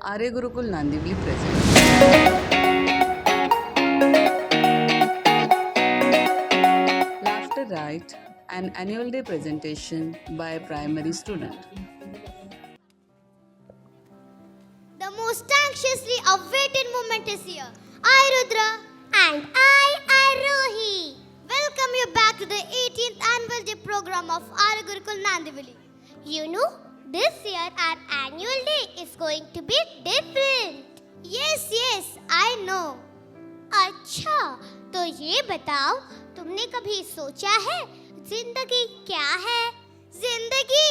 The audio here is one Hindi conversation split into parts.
Arya Gurukul Nandivali presents Laughter Right, an annual day presentation by a primary student. The most anxiously awaited moment is here. I, Rudra. And I, Rohi. Welcome you back to the 18th annual day program of Arya Gurukul Nandivali. You know, this year our annual day is going to be different. Yes, I know. अच्छा, तो ये बताओ, तुमने कभी सोचा है जिंदगी क्या है? जिंदगी?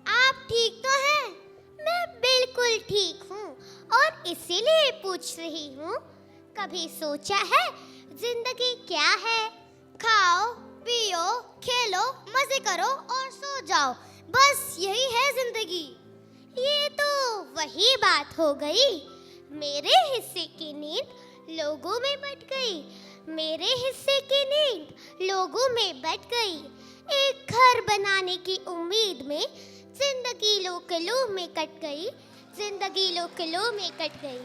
आप ठीक तो हैं? मैं बिल्कुल ठीक हूँ और इसीलिए पूछ रही हूँ, कभी सोचा है जिंदगी क्या है? खाओ, पियो, खेलो, मजे करो और सो जाओ, बस यही है जिंदगी। ये तो वही बात हो गई। मेरे हिस्से की नींद लोगों में बट गई, मेरे हिस्से की नींद लोगों में बट गई। एक घर बनाने की उम्मीद में जिंदगी लोकलों में कट गई, जिंदगी लोकलों में कट गई।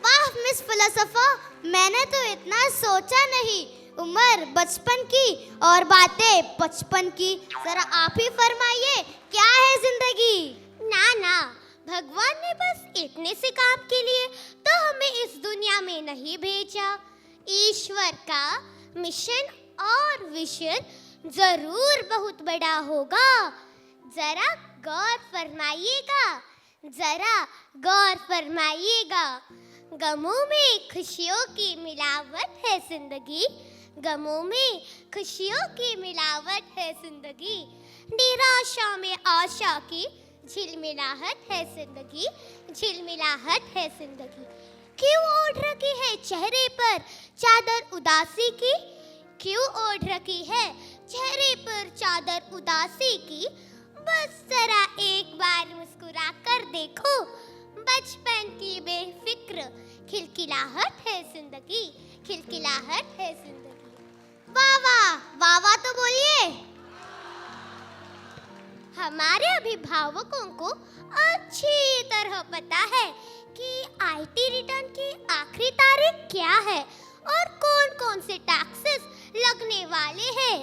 वाह मिस फिलोसोफर, मैंने तो इतना सोचा नहीं। उम्र बचपन की और बातें बचपन की। जरा आप ही फरमाइए, क्या है जिंदगी? ना, भगवान ने बस इतने से काम के लिए तो हमें इस दुनिया में नहीं भेजा। ईश्वर का मिशन और विजन जरूर बहुत बड़ा होगा। जरा गौर फरमाइएगा, जरा गौर फरमाइएगा। गमों में खुशियों की मिलावट है जिंदगी, गमों में खुशियों की मिलावट है जिंदगी। निराशा में आशा की झिलमिलाहट है जिंदगी, झिलमिलाहट है जिंदगी। क्यों ओढ़ रखी है चेहरे पर चादर उदासी की? क्यों ओढ़ रखी है चेहरे पर चादर उदासी की? बस जरा एक बार मुस्कुरा कर देखो, बचपन की बेफिक्र खिलखिलाहट है जिंदगी, खिलखिलाहट है जिंदगी। वाह वाह तो बोलिए। हमारे अभिभावकों को अच्छी तरह पता है कि आईटी रिटर्न की आखिरी तारीख क्या है और कौन से टैक्सेस लगने वाले हैं।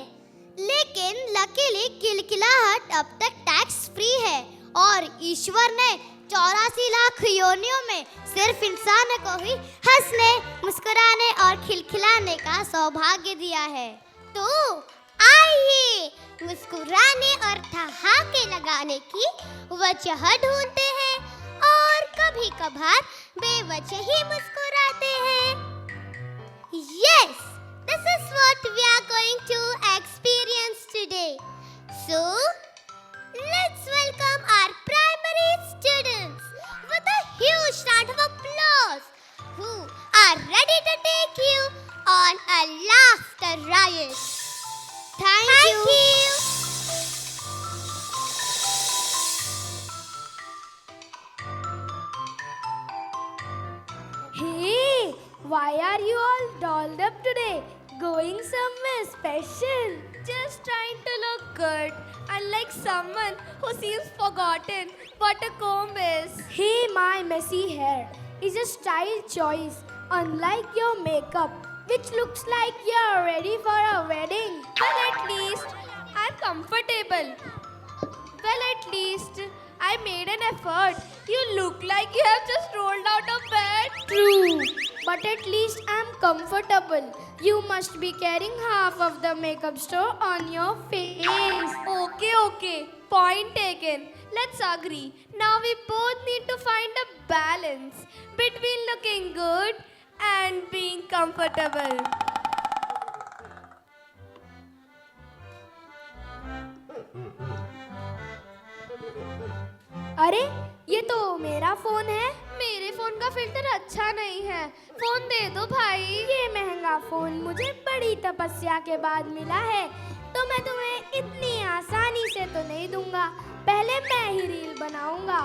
लेकिन लकीली किलकिलाहट अब तक टैक्स फ्री है और ईश्वर ने 84 लाख योनियों में सिर्फ इंसान को ही हंसने, मुस्कुराने और खिलखिलाने का सौभाग्य दिया है। तो आइए मुस्कुराने और ठहाके लगाने की वजह ढूंढते हैं और कभी कभार बेवजह ही मुस्कुराते हैं। Yes, this is what we are going to experience today. So, let's welcome our primary students with a huge round of applause who are ready to take you on a laughter riot. Thank you. Hey, why are you all dolled up today? Going somewhere special? Just trying to look good, unlike someone who seems forgotten what a comb is. Hey, my messy hair is a style choice, unlike your makeup, which looks like you're ready for a wedding. Well, at least I'm comfortable. Well, at least I made an effort. You look like you have just rolled out of bed. True, but at least I'm comfortable. You must be carrying half of the makeup store on your face. Okay. Point taken. Let's agree. Now we both need to find a balance between looking good and being comfortable. अरे ये तो मेरा फोन है। मेरे फोन का फिल्टर अच्छा नहीं है, फोन दे दो भाई। ये महंगा फोन मुझे बड़ी तपस्या के बाद मिला है, तो मैं तुम्हें इतनी आसानी से तो नहीं दूंगा। पहले मैं ही रील बनाऊंगा।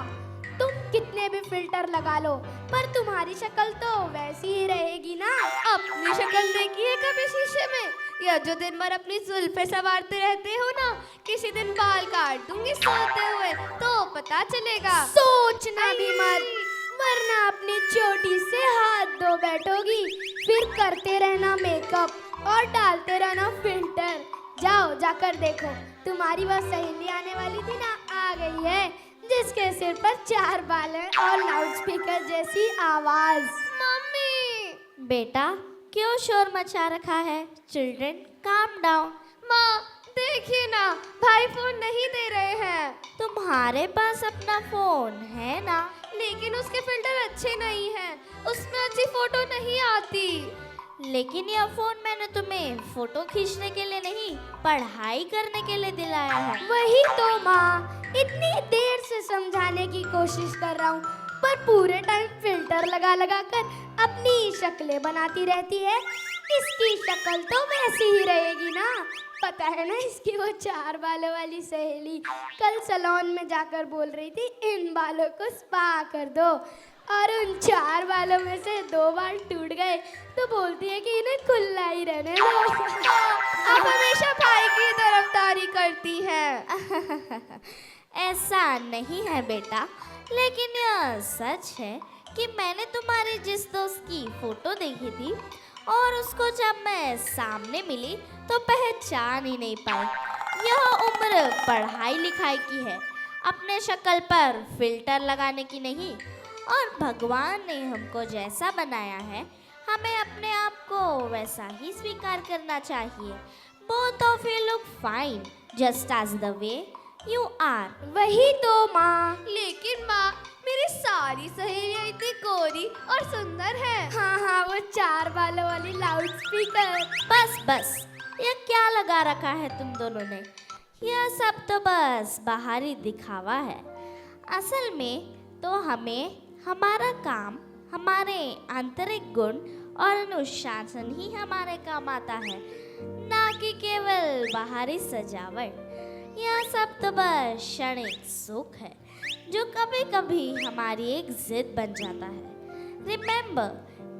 तुम कितने भी फिल्टर लगा लो, पर तुम्हारी शक्ल तो वैसी ही रहेगी ना। अपनी शक्ल देखी है कभी शीशे में? या जो दिन भर अपनी जुल्फे संवारते रहते हो ना, किसी दिन बाल काट दूंगी सोते हुए तो पता चलेगा। सोचना भी मत, वरना फिर करते रहना मेकअप और डालते रहना फिल्टर। जाओ जाकर देखो, तुम्हारी वह सहेली आने वाली थी ना, आ गई है, जिसके सिर पर 4 बाल हैं और लाउड स्पीकर जैसी आवाज। मम्मी! बेटा, क्यों शोर मचा रखा है? Children, calm down. माँ देखिए ना, भाई फोन नहीं दे रहे हैं। तुम्हारे पास अपना फोन है ना? लेकिन उसके फिल्टर अच्छे नहीं हैं, उसमें अच्छी फोटो नहीं आती। लेकिन यह फोन मैंने तुम्हें फोटो खींचने के लिए नहीं, पढ़ाई करने के लिए दिलाया है। वही तो माँ, इतनी देर से समझाने की कोशिश कर रहा हूँ, पर पूरे टाइम फिल्टर लगा लगा कर अपनी शक्लें बनाती रहती है। इसकी शक्ल तो वैसी ही रहेगी ना। पता है ना, इसकी वो 4 बालों वाली सहेली कल सैलून में जाकर बोल रही थी इन बालों को स्पा कर दो, और उन 4 बालों में से 2 बाल टूट गए तो बोलती है कि इन्हें खुला ही रहने दो। अब हमेशा भाई की तरफदारी करती है। ऐसा नहीं है बेटा, लेकिन यह सच है कि मैंने तुम्हारे जिस दोस्त की फोटो देखी थी और उसको जब मैं सामने मिली तो पहचान ही नहीं पाई। यह उम्र पढ़ाई लिखाई की है, अपने शक्ल पर फिल्टर लगाने की नहीं। और भगवान ने हमको जैसा बनाया है, हमें अपने आप को वैसा ही स्वीकार करना चाहिए। Both of you look fine just as the way you are. वही तो माँ। लेकिन माँ, मेरी सारी सहेलियाँ इतनी गोरी और सुंदर हैं। हाँ हाँ, वो 4 बालों वाली लाउड स्पीकर। बस बस, यह क्या लगा रखा है तुम दोनों ने? यह सब तो बस बाहरी दिखावा है। असल में तो हमें हमारा काम, हमारे आंतरिक गुण और अनुशासन ही हमारे काम आता है, ना कि केवल बाहरी सजावट। यह सब तो बस क्षणिक सुख है जो कभी कभी हमारी एक जिद बन जाता है। Remember,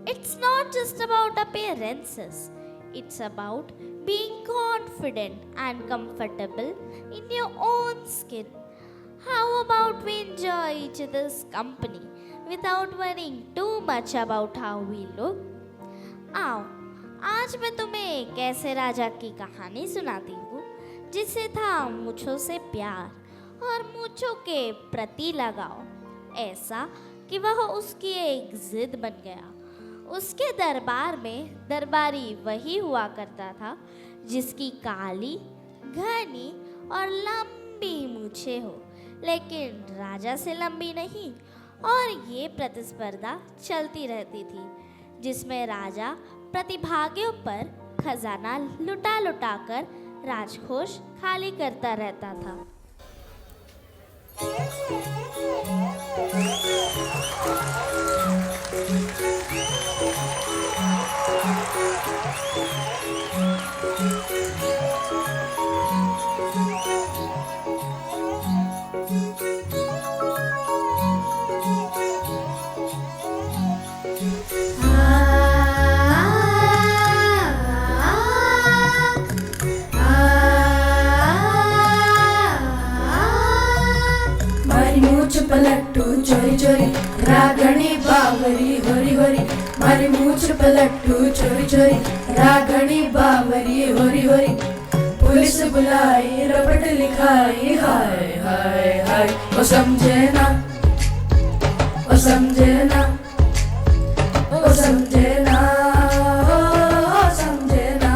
it's not just about appearances. It's about being confident and comfortable in your own skin. How about we enjoy each other's company without worrying too much about how we look? आओ, आज मैं तुम्हें एक ऐसे राजा की कहानी सुनाती हूँ जिसे था मूंछों से प्यार और मूंछों के प्रति लगाव, ऐसा कि वह उसकी एक जिद बन गया। उसके दरबार में दरबारी वही हुआ करता था जिसकी काली, घनी और लंबी मूछें हो, लेकिन राजा से लंबी नहीं। और ये प्रतिस्पर्धा चलती रहती थी जिसमें राजा प्रतिभागियों पर खजाना लुटा लुटा कर राजकोष खाली करता रहता था। पलट्टू चोरी चोरी रागणी बावरी होरी होरी, मारी मूछ पलट्टू चोरी चोरी रागणी बावरी होरी होरी। पुलिस बुलाई रपट लिखाई हाय हाय हाय, ओ समझे ना, ओ समझे ना, ओ समझे ना, ओ समझे ना।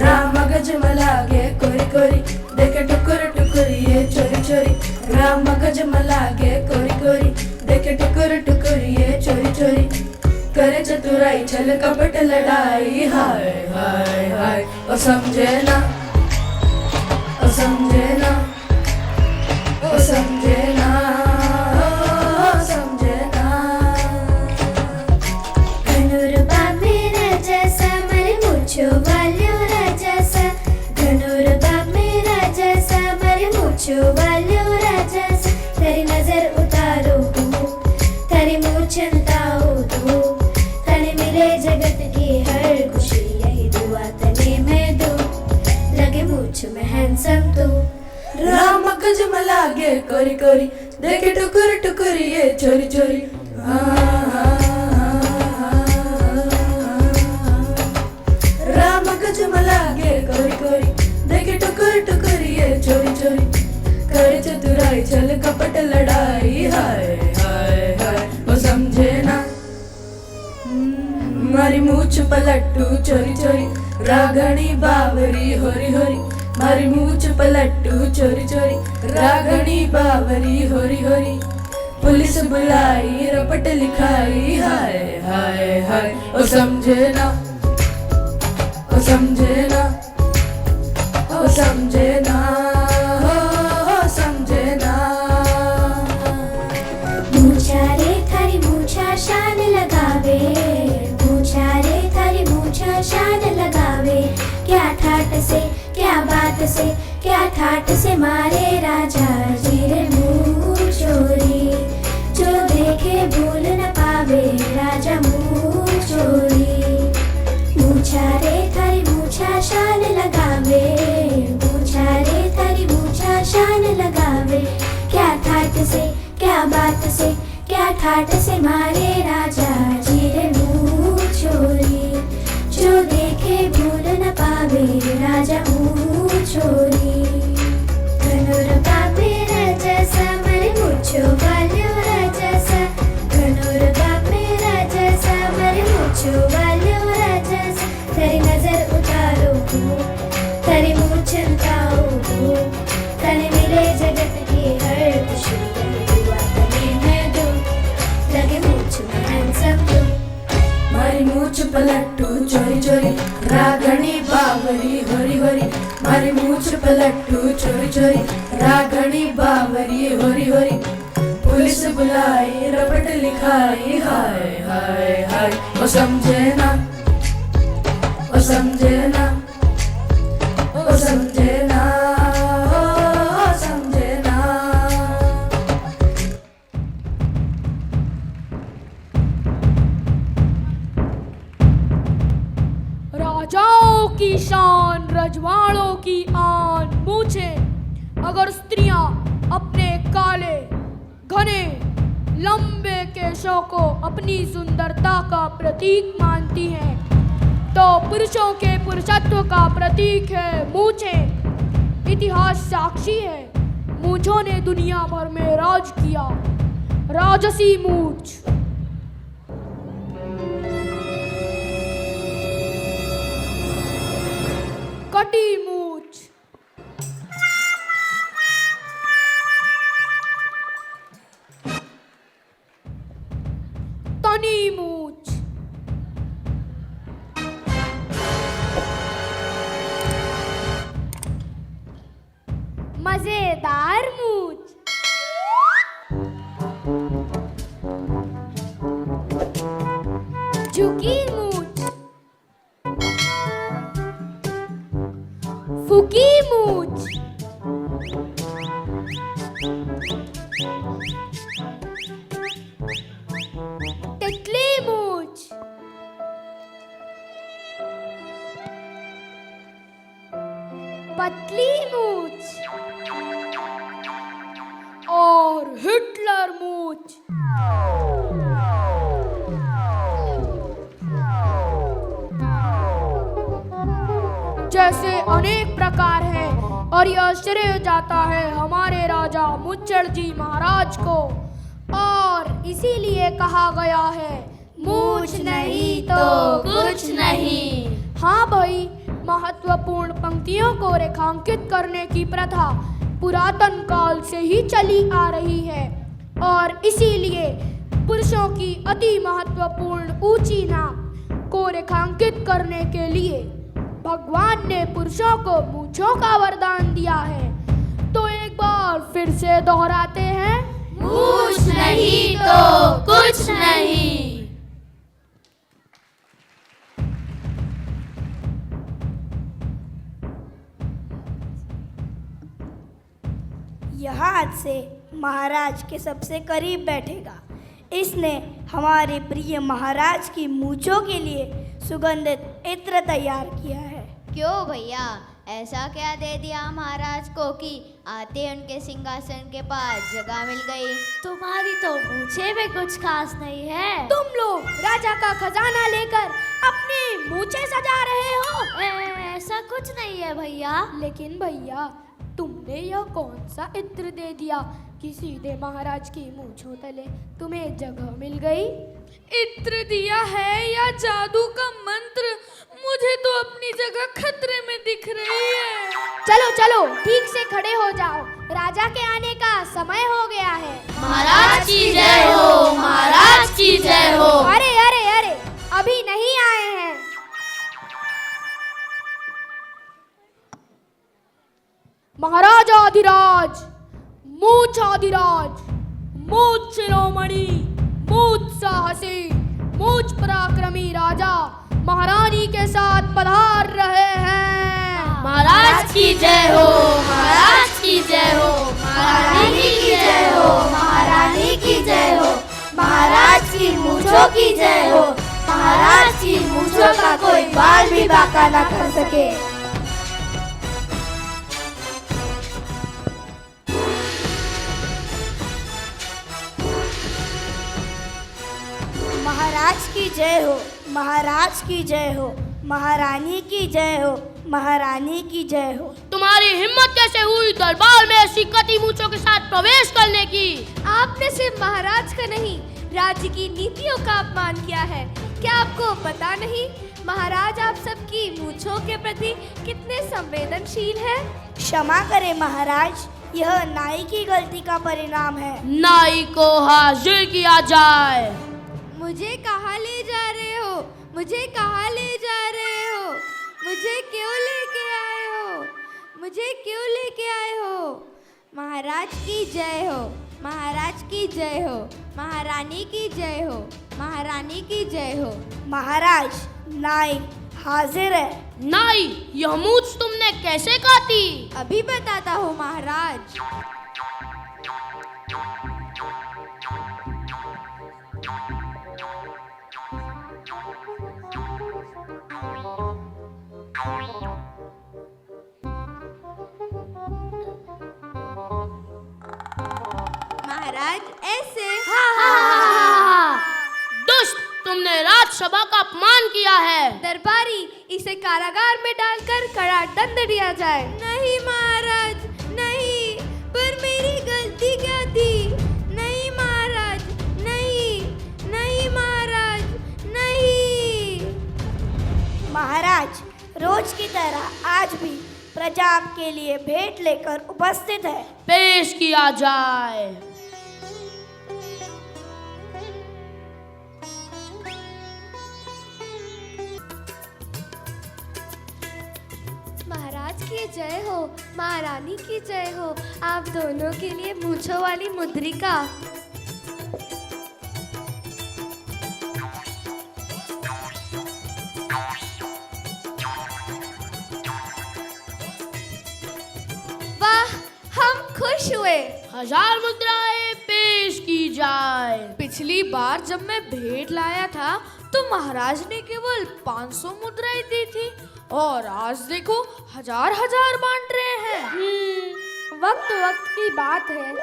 राम गज मलागे कोरी कोरी, देखे टुकुर टुकुर ये चोरी चोरी। राम गज मलागे कोरी कोरी, देखे टुकुर टुकुर ये चोरी चोरी। करे चतुराई छल कपट लड़ाई हाय हाय हाय, ओ समझे ना, ओ समझे ना, ओ समझे ना, ओ समझे ना। घनुरबा मेरा जैसा मरे मूछो वालों राजसा, घनुरबा मेरा जैसा मरे मूछो वालों राजसा। तेरी नजर उतारो तू, तेरी मूछ ताओ तू, तने मिले जगत की हर खुशी यही दुआ तने मैं दूं, लगे मूछ में हैंडसम तू। राम गज मलागे कोरी कोरी, देखे टुकुर टुकुर ये चोरी चोरी। हाँ हाँ हाँ हाँ। छल कपट लड़ाई, हाय हाय हाय वो समझे ना। मारी मूछ पलट्टू चोरी चोरी, रागणी बावरी होरी होरी। मारी मूछ पलट्टू चोरी चोरी, रागणी बावरी होरी होरी। पुलिस बुलाई रपट लिखाई, हाय हाय हाय ओ समझे ना, ओ समझे ना, ओ समझे ना, ओ समझे ना। मूछा रे थारी मूछा शान लगावे, मूछा रे थारी मूछा शान लगावे। क्या ठाट से क्या बात से, क्या ठाट से मारे राजा जी रे मुँह चोरी। जो देखे भूल न पावे राजा मुँह चोरी। मूछा रे थारी मूछा शान लगावे, मूछा रे थारी मूछा शान लगावे। क्या ठाट से क्या बात से, क्या ठाट से मारे राजा जी रे मुँह चोरी। जो देखे भूल न पावे राजा मुँह चोरी। घनोर बापे राजा सा मरे मुछो वाल्यो राजा सा। घनोर बापे राजा सा मरे मुछो वाल्यो राजा सा। तेरी नजर उतारो हो, तेरी मूछ उठाओ हो। तने मिले जगत की हर खुशी, दुआ तने मैं दूं, लगे मूछ में हैंडसम दूं। मारी मूछ पलट्टू चोरी चोरी, रागणी बावरी होरी होरी। मारी मूछ पलट्टू चोरी चोरी, रागणी बावरी होरी होरी। पुलिस बुलाई रपट लिखाई, हाय हाय हाय ओ समझे ना, ओ समझे ना, ओ समझे ना, ओ समझे ना। राजाओं की शान, रजवाड़ों की आन मूछें। अगर स्त्रियां अपने काले घने लंबे केशों को अपनी सुंदरता का प्रतीक मानती हैं, तो पुरुषों के पुरुषत्व का प्रतीक है मूछें। इतिहास साक्षी है, मूछों ने दुनिया भर में राज किया। राजसी मूछ, कटी मूछ, तनी मूछ, मजेदार मूछ, झुकी मूछ, फुकी मूछ, तितली मूछ, पतली मूछ और हिटलर मूछ। जैसे अनेक प्रकार हैं और यह श्रेय जाता है हमारे राजा मुच्चड़ जी महाराज को। और इसीलिए कहा गया है मूछ नहीं तो कुछ नहीं। हाँ भाई, महत्वपूर्ण पंक्तियों को रेखांकित करने की प्रथा पुरातन काल से ही चली आ रही है और इसीलिए पुरुषों की अति महत्वपूर्ण ऊंची नाक को रेखांकित करने के लिए भगवान ने पुरुषों को मूंछों का वरदान दिया है। तो एक बार फिर से दोहराते हैं, मूछ नहीं तो कुछ नहीं। यह आज से महाराज के सबसे करीब बैठेगा। इसने हमारे प्रिय महाराज की मूंछों के लिए सुगंधित इत्र तैयार किया है। क्यों भैया, ऐसा क्या दे दिया महाराज को कि आते उनके सिंहासन के पास जगह मिल गई? तुम्हारी तो मूछे में कुछ खास नहीं है। तुम लोग राजा का खजाना लेकर अपनी मूछें सजा रहे हो। ऐसा कुछ नहीं है भैया। लेकिन भैया, तुमने यह कौन सा इत्र दे दिया आपकी सीधे महाराज की मूंछों तले तुम्हें जगह मिल गई। इत्र दिया है या जादू का मंत्र, मुझे तो अपनी जगह खतरे में दिख रही है। चलो चलो ठीक से खड़े हो जाओ, राजा के आने का समय हो गया है। महाराज की जय हो, महाराज की जय हो। अरे अरे अरे, अभी नहीं आए हैं। महाराजाधिराज, मूछाधिराज, मूछ शिरोमणि, मूछ साहसी, मूछ पराक्रमी राजा महारानी के साथ पधार रहे हैं। महाराज की जय हो, महाराज की जय हो, महारानी की जय हो, महारानी की जय हो, महाराज की मूंछों की जय हो, महाराज की मूंछों का कोई बाल भी बांका न कर सके। महाराज की जय हो, महाराज की जय हो, महारानी की जय हो, महारानी की जय हो। तुम्हारी हिम्मत कैसे हुई दरबार में ऐसी कटी मूंछों के साथ प्रवेश करने की? आपने सिर्फ महाराज का नहीं, राज्य की नीतियों का अपमान किया है। क्या आपको पता नहीं महाराज आप सबकी मूंछों के प्रति कितने संवेदनशील हैं? क्षमा करें महाराज, यह नाई की गलती का परिणाम है। नाई को हाजिर किया जाए। मुझे कहाँ ले जा रहे हो? मुझे कहाँ ले जा रहे हो? मुझे क्यों लेके आए हो? मुझे क्यों लेके आए हो? महाराज की जय हो, महाराज की जय हो, महारानी की जय हो, महारानी की जय हो। महाराज, नाई हाजिर है। नाई, यह मूंछ तुमने कैसे काटी? अभी बताता हूँ महाराज। महाराज ऐसे। दुष्ट, तुमने राजसभा का अपमान किया है। दरबारी, इसे कारागार में डालकर कड़ा दंड दिया जाए। नहीं महाराज, नहीं, पर मेरी गलती क्या थी? नहीं महाराज, नहीं, नहीं महाराज, नहीं। महाराज, रोज की तरह आज भी प्रजा आपके लिए भेंट लेकर उपस्थित है। पेश किया जाए। महाराज की जय हो, महारानी की जय हो। आप दोनों के लिए मूंछों वाली मुद्रिका। वाह, हम खुश हुए। 1000 मुद्राएं पेश की जाए। पिछली बार जब मैं भेंट लाया था तो महाराज ने केवल 500 मुद्राएं दी थी, और आज देखो 1000 बांट रहे हैं। वक्त वक्त की बात है।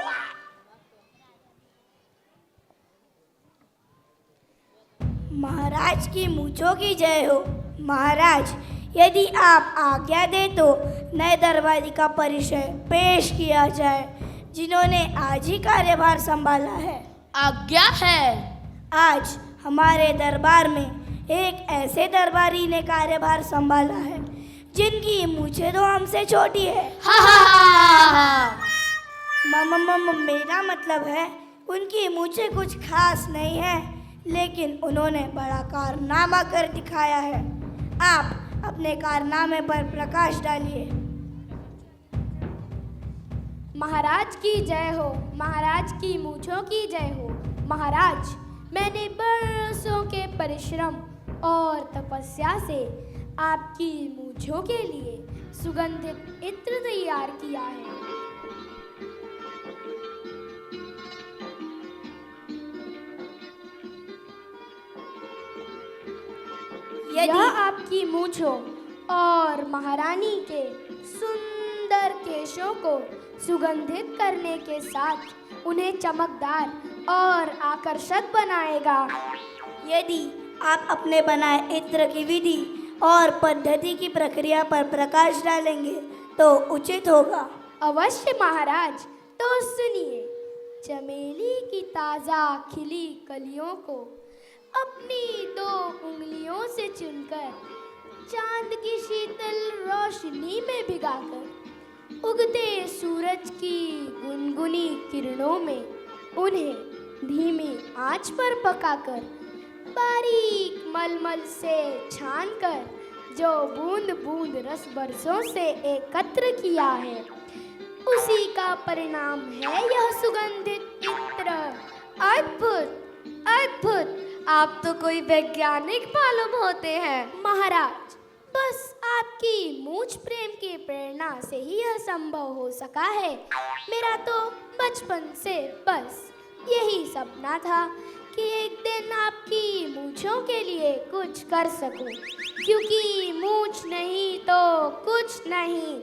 महाराज की मूंछों की जय हो। महाराज, यदि आप आज्ञा दे तो नए दरबारी का परिचय पेश किया जाए, जिन्होंने आज ही कार्यभार संभाला है। आज्ञा है। आज हमारे दरबार में एक ऐसे दरबारी ने कार्यभार संभाला है जिनकी मूंछें तो हमसे छोटी है। मेरा मतलब है उनकी मूंछें कुछ खास नहीं है, लेकिन उन्होंने बड़ा कारनामा कर दिखाया है। आप अपने कारनामे पर प्रकाश डालिए। महाराज की जय हो, महाराज की मूंछों की जय हो। महाराज, मैंने बरसों के परिश्रम और तपस्या से आपकी मूंछों के लिए सुगंधित इत्र तैयार किया है। यह आपकी मूंछों और महारानी के सुंदर केशों को सुगंधित करने के साथ उन्हें चमकदार और आकर्षक बनाएगा। यदि आप अपने बनाए इत्र की विधि और पद्धति की प्रक्रिया पर प्रकाश डालेंगे तो उचित होगा। अवश्य महाराज, तो सुनिए। चमेली की ताज़ा खिली कलियों को अपनी 2 उंगलियों से चुनकर, चांद की शीतल रोशनी में भिगाकर, उगते सूरज की गुनगुनी किरणों में उन्हें धीमी आंच पर पकाकर, बारीक मलमल से छानकर जो बूंद बूंद रस बरसों से एकत्र किया है, उसी का परिणाम है यह सुगंधित इत्र। अद्भुत, अद्भुत! आप तो कोई वैज्ञानिक मालूम होते हैं। महाराज, बस आपकी मूछ प्रेम की प्रेरणा से ही यह संभव हो सका है। मेरा तो बचपन से बस यही सपना था कि एक दिन आपकी मूछों के लिए कुछ कर सकूं, क्योंकि मूछ नहीं तो कुछ नहीं।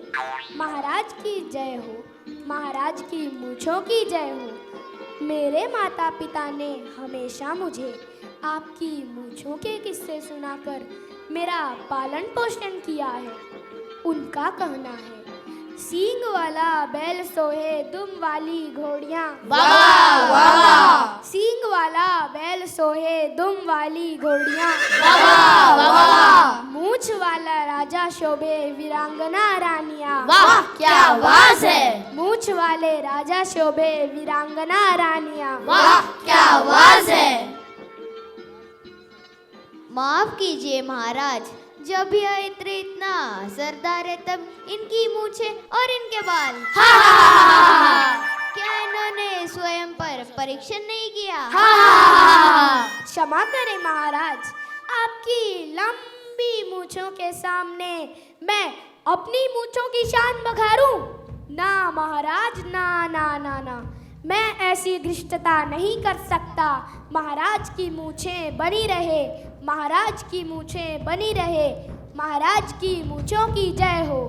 महाराज की जय हो, महाराज की मूछों की जय हो। मेरे माता पिता ने हमेशा मुझे आपकी मूछों के किस्से सुनाकर मेरा पालन पोषण किया है। उनका कहना है, सींग वाला बैल सोहे दुम वाली घोड़ियाँ, वाह वाह, सींग वाला बैल सोहे दुम वाली घोड़ियाँ, वाह वाह, मूछ वाला राजा शोभे वीरांगना रानियाँ, वाह क्या आवाज है, मूछ वाले राजा शोभे वीरांगना रानियाँ, वाह क्या आवाज है। माफ कीजिए महाराज, जब यह इत्र इतना असरदार है तब इनकी मूछें और इनके बाल, क्या इन्होंने स्वयं पर परीक्षण नहीं किया? क्षमा करें महाराज, आपकी लंबी मूछों के सामने मैं अपनी मूछों की शान बखारूं? ना महाराज, ना ना ना ना, मैं ऐसी धृष्टता नहीं कर सकता। महाराज की मूछें बनी रहे, महाराज की मूछें बनी रहे, महाराज की मूछों की जय हो।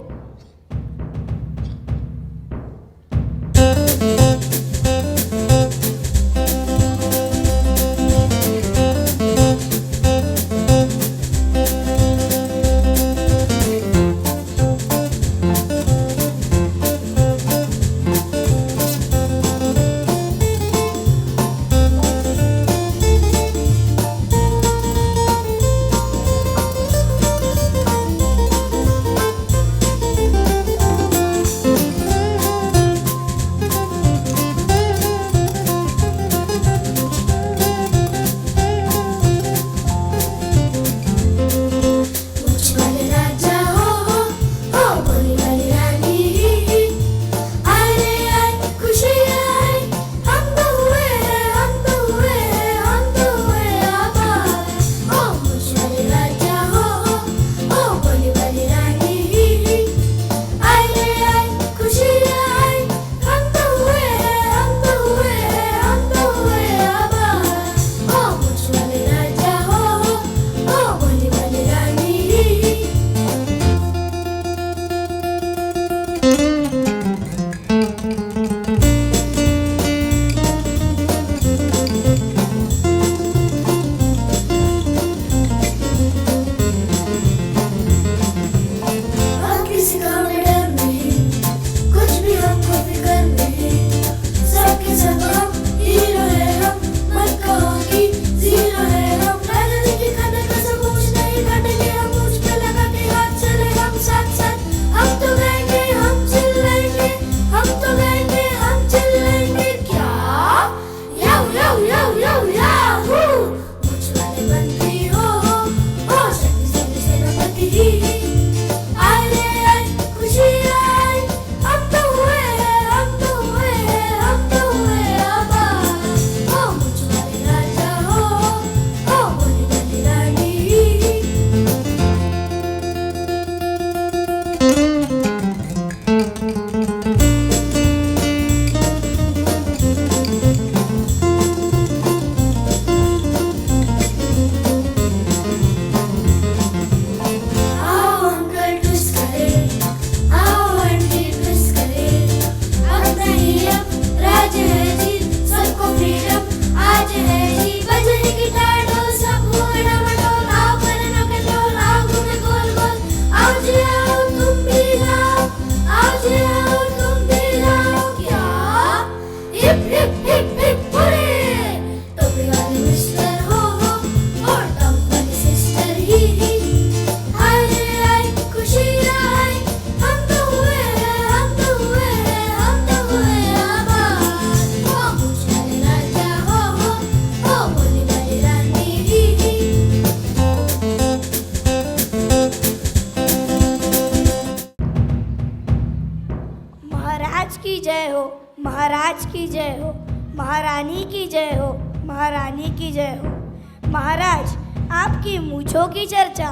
की जय हो, महारानी की जय हो, महारानी की जय हो। महाराज, आपकी मूंछों की चर्चा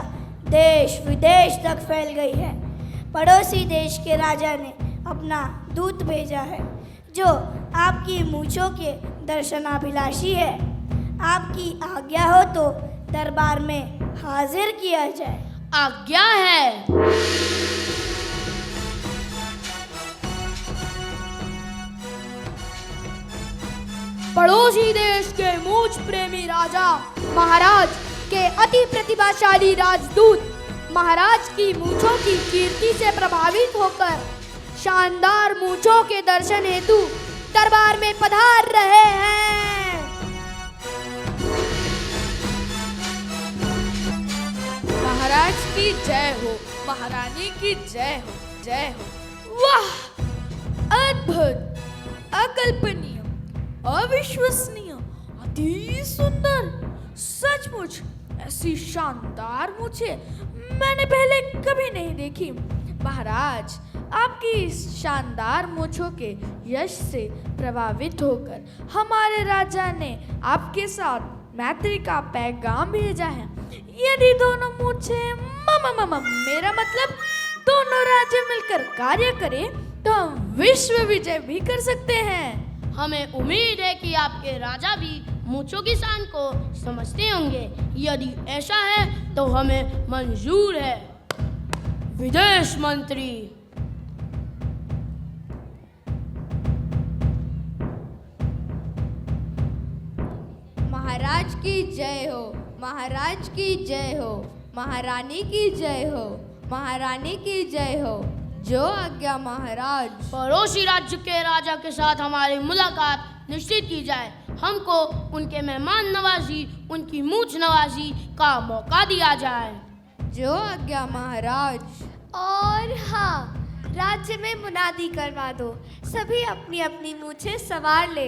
देश विदेश तक फैल गई है। पड़ोसी देश के राजा ने अपना दूत भेजा है जो आपकी मूंछों के दर्शनाभिलाषी है। आपकी आज्ञा हो तो दरबार में हाजिर किया जाए। आज्ञा है। पड़ोसी देश के मूछ प्रेमी राजा महाराज के अति प्रतिभाशाली राजदूत महाराज की मूंछों की कीर्ति से प्रभावित होकर शानदार मूंछों के दर्शन हेतु दरबार में पधार रहे हैं। महाराज की जय हो, महारानी की जय हो, जय हो। वाह, अद्भुत, अकल्पनीय, अविश्वसनीय, अति सुंदर। सचमुच ऐसी शानदार मूंछें मैंने पहले कभी नहीं देखी। महाराज, आपकी इस शानदार मूंछों के यश से प्रभावित होकर हमारे राजा ने आपके साथ मैत्री का पैगाम भेजा है। यदि दोनों मूंछें मेरा मतलब दोनों राज्य मिलकर कार्य करें तो हम विश्व विजय भी कर सकते हैं। हमें उम्मीद है कि आपके राजा भी मूंछों की शान को समझते होंगे। यदि ऐसा है तो हमें मंजूर है। विदेश मंत्री। महाराज की जय हो, महाराज की जय हो, महारानी की जय हो, महारानी की जय हो। जो आज्ञा महाराज। पड़ोसी राज्य के राजा के साथ हमारी मुलाकात निश्चित की जाए। हमको उनके मेहमान नवाजी, उनकी मूछ नवाजी का मौका दिया जाए। जो आज्ञा महाराज। और हाँ, राज्य में मुनादी करवा दो, सभी अपनी अपनी मूंछें संवार ले।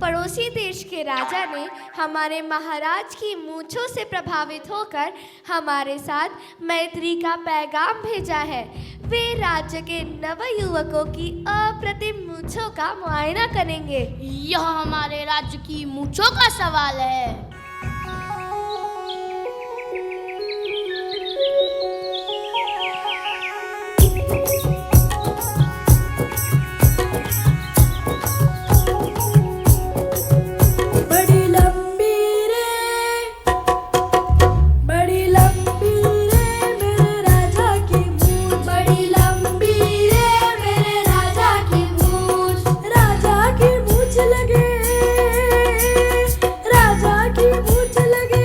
पड़ोसी देश के राजा ने हमारे महाराज की मूंछों से प्रभावित होकर हमारे साथ मैत्री का पैगाम भेजा है। वे राज्य के नवयुवकों की अप्रतिम मूंछों का मुआयना करेंगे। यह हमारे राज्य की मूंछों का सवाल है। राजा की मूछ लगे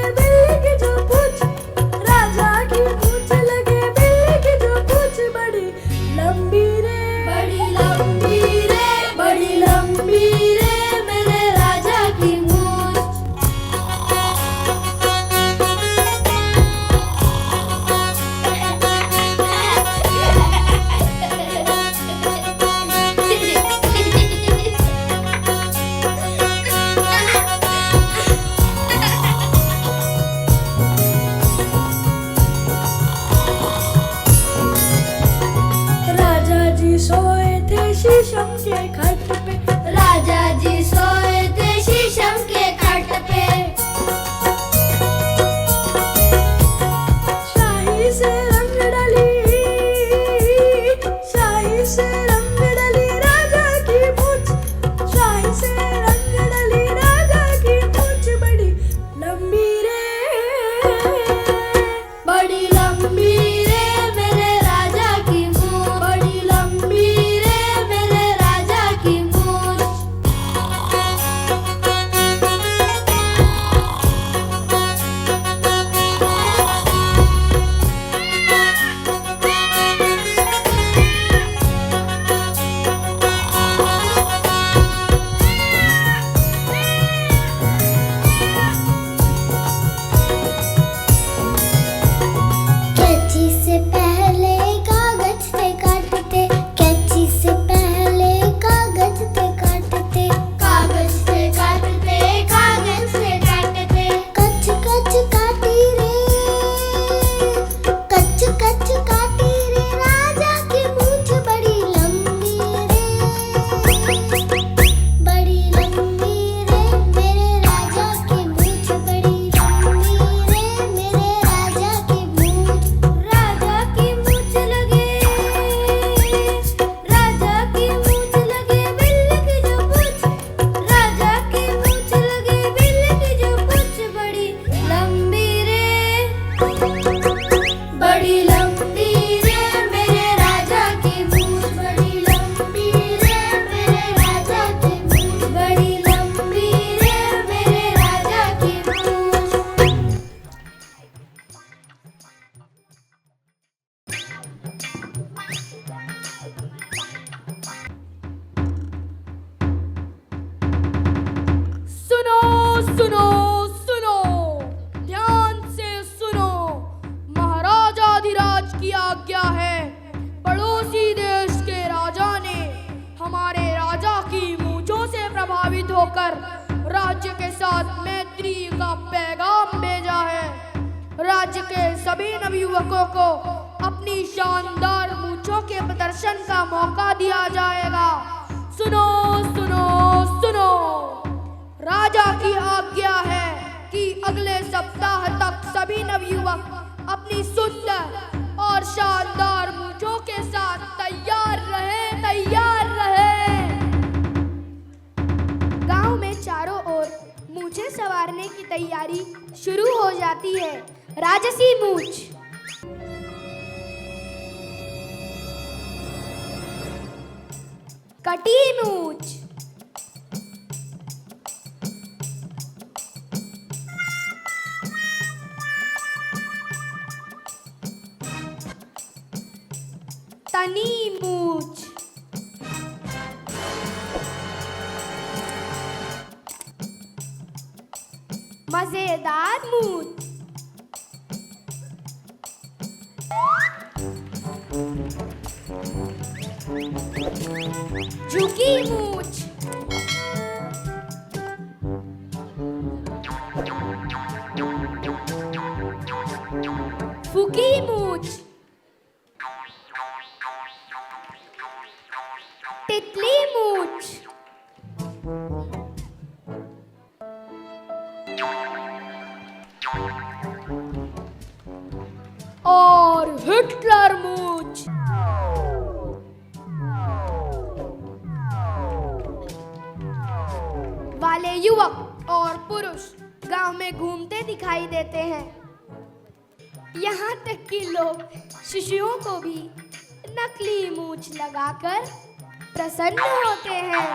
राज्य के सभी नवयुवकों को अपनी शानदार मूंछों के प्रदर्शन का मौका दिया जाएगा। सुनो सुनो सुनो, राजा की आज्ञा है कि अगले सप्ताह तक सभी नवयुवक अपनी सुंदर और शानदार मूंछों के साथ तैयार रहे। गांव में चारों ओर मूंछें संवारने की तैयारी शुरू हो जाती है। राजसी मूंछ, कटी मूंछ, तनी मूंछ, मजेदार मूंछ, झुकी मूंछ, फूकी मूंछ, तितली मूंछ, और हिटलर मूंछ। वाले युवक और पुरुष गांव में घूमते दिखाई देते हैं। यहाँ तक कि लोग शिशुओं को भी नकली मूंछ लगाकर प्रसन्न होते हैं।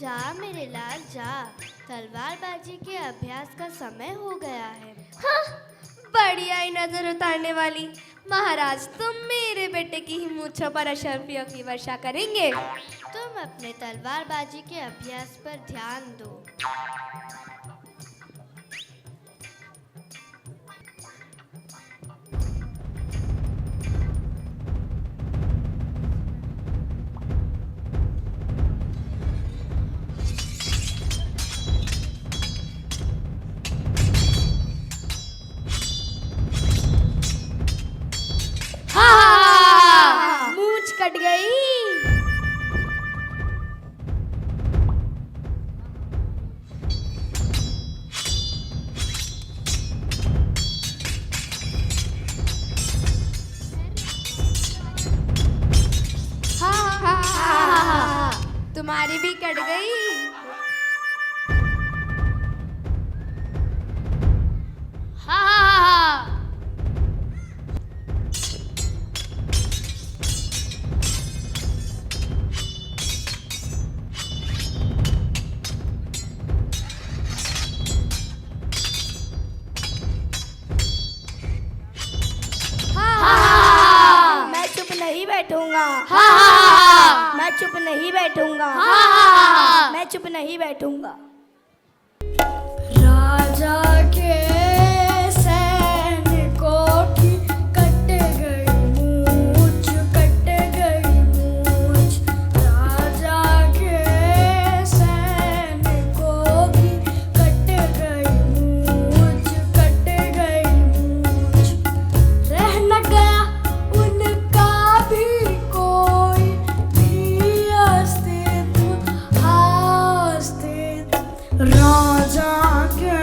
जा मेरे लाल जा, तलवारबाजी के अभ्यास का समय हो गया है। हाँ, बढ़िया ही नजर उतारने वाली। महाराज, तुम मेरे बेटे की ही मूंछों पर अशर्फियों की वर्षा करेंगे। तुम अपने तलवारबाजी के अभ्यास पर ध्यान दो। मूंछ कट गई। तुम्हारी भी कट गई। मैं चुप नहीं बैठूंगा। मैं चुप नहीं बैठूंगा। मैं चुप नहीं बैठूंगा। राजा के सैनिकों की कट गई मूंछ, कट गई मूंछ। राजा के सैनिकों की कट गई मूंछ, कट गई मूंछ। रह न गया उनका भी कोई भी अस्तित्व, अस्तित्व। राजा के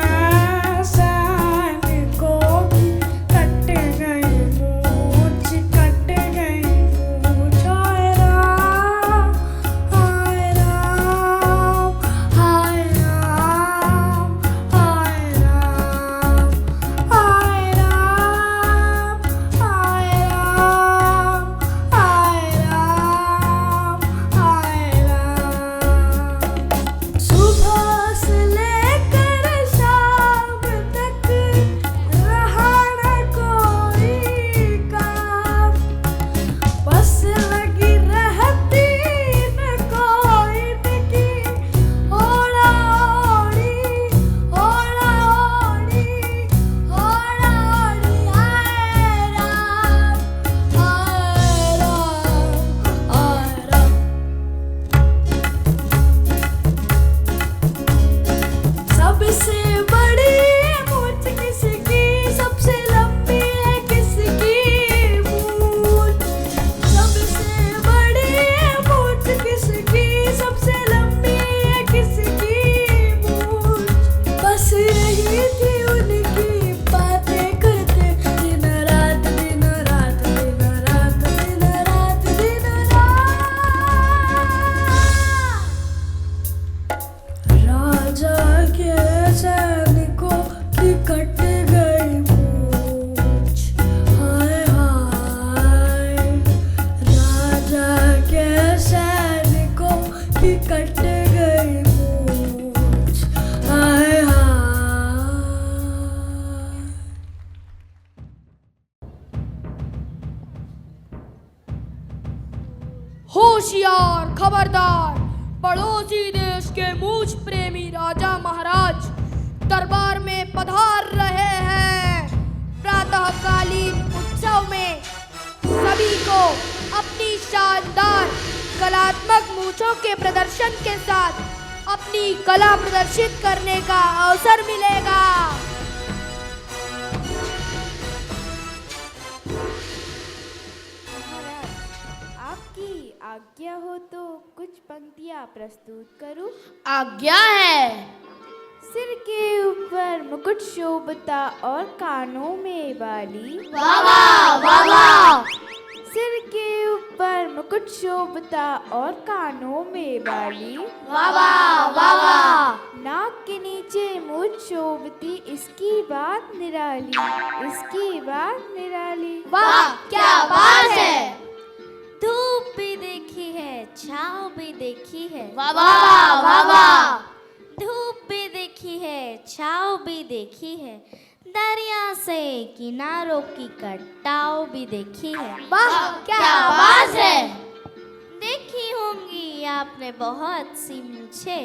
खबरदार, पड़ोसी देश के मूछ प्रेमी राजा महाराज दरबार में पधार रहे हैं। प्रातःकालीन उत्सव में सभी को अपनी शानदार कलात्मक मूछों के प्रदर्शन के साथ अपनी कला प्रदर्शित करने का अवसर मिलेगा। आपकी आज्ञा हो तो कुछ पंक्तियाँ प्रस्तुत करूं। आज्ञा है। सिर के ऊपर मुकुट शोभता और कानों में बाली। वाह वाह वाह वाह। सिर के ऊपर मुकुट शोभता और कानों में बाली। वाह वाह वाह वाह। नाक के नीचे मूछ शोभती, इसकी बात निराली, इसकी बात निराली। वाह क्या बात है। धूप भी देखी है, छाँव भी देखी है। वाह वाह वाह वाह। धूप भी देखी है, छाँव भी देखी है, दरिया से किनारों की कटाव भी देखी है। वाह क्या बात है। देखी होंगी आपने बहुत सी मूछे,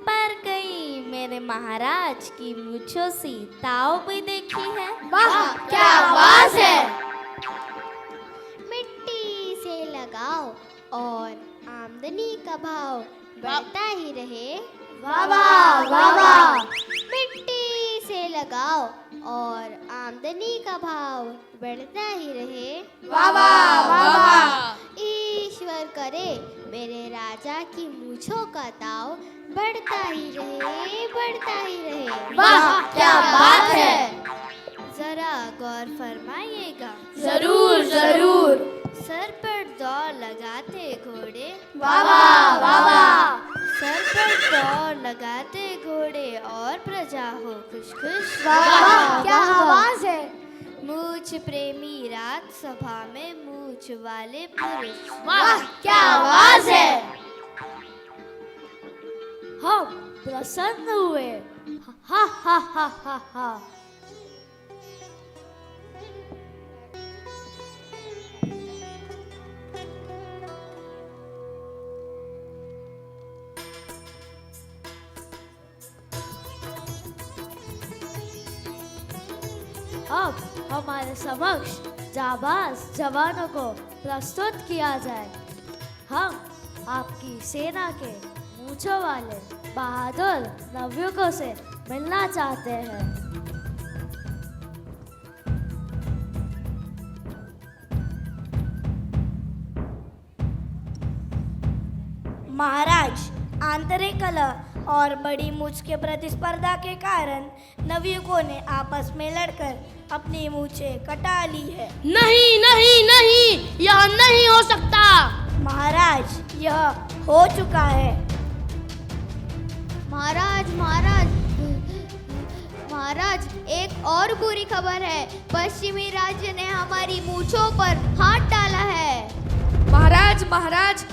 पर कहीं मेरे महाराज की मूछों सी ताव भी देखी है। वाह क्या बात है। मिट्टी से लगाओ और आमदनी का भाव बढ़ता ही रहे। वाह वाह वाह वाह। मिट्टी से लगाओ और आमदनी का भाव बढ़ता ही रहे। वाह वाह वाह वाह। ईश्वर करे मेरे राजा की मूछों का ताव बढ़ता ही रहे, बढ़ता ही रहे। वाह क्या बात है। जरा गौर फरमाइएगा। जरूर जरूर। सर पर दौड़ लगाते घोड़े। वाह वाह वाह वाह। सर पर दौड़ लगाते घोड़े और प्रजा हो खुश खुश। वाह क्या आवाज है। मूछ प्रेमी रात सभा में मूछ वाले पुरुष। वाह क्या आवाज है। हम प्रसन्न हुए। हा हा हा हा हा। अब हमारे समक्ष जाबाज जवानों को प्रस्तुत किया जाए। हम आपकी सेना के मूंछों वाले बहादुर नवयुवकों से मिलना चाहते हैं। महाराज, आंतरिक कलह और बड़ी मूछ के प्रतिस्पर्धा के कारण नवयुवकों ने आपस में लड़कर अपनी मूछें कटा ली है। नहीं नहीं नहीं, यह नहीं हो सकता। महाराज, यह हो चुका है। महाराज महाराज महाराज, एक और बुरी खबर है। पश्चिमी राज्य ने हमारी मूछों पर हाथ डाला है। महाराज महाराज,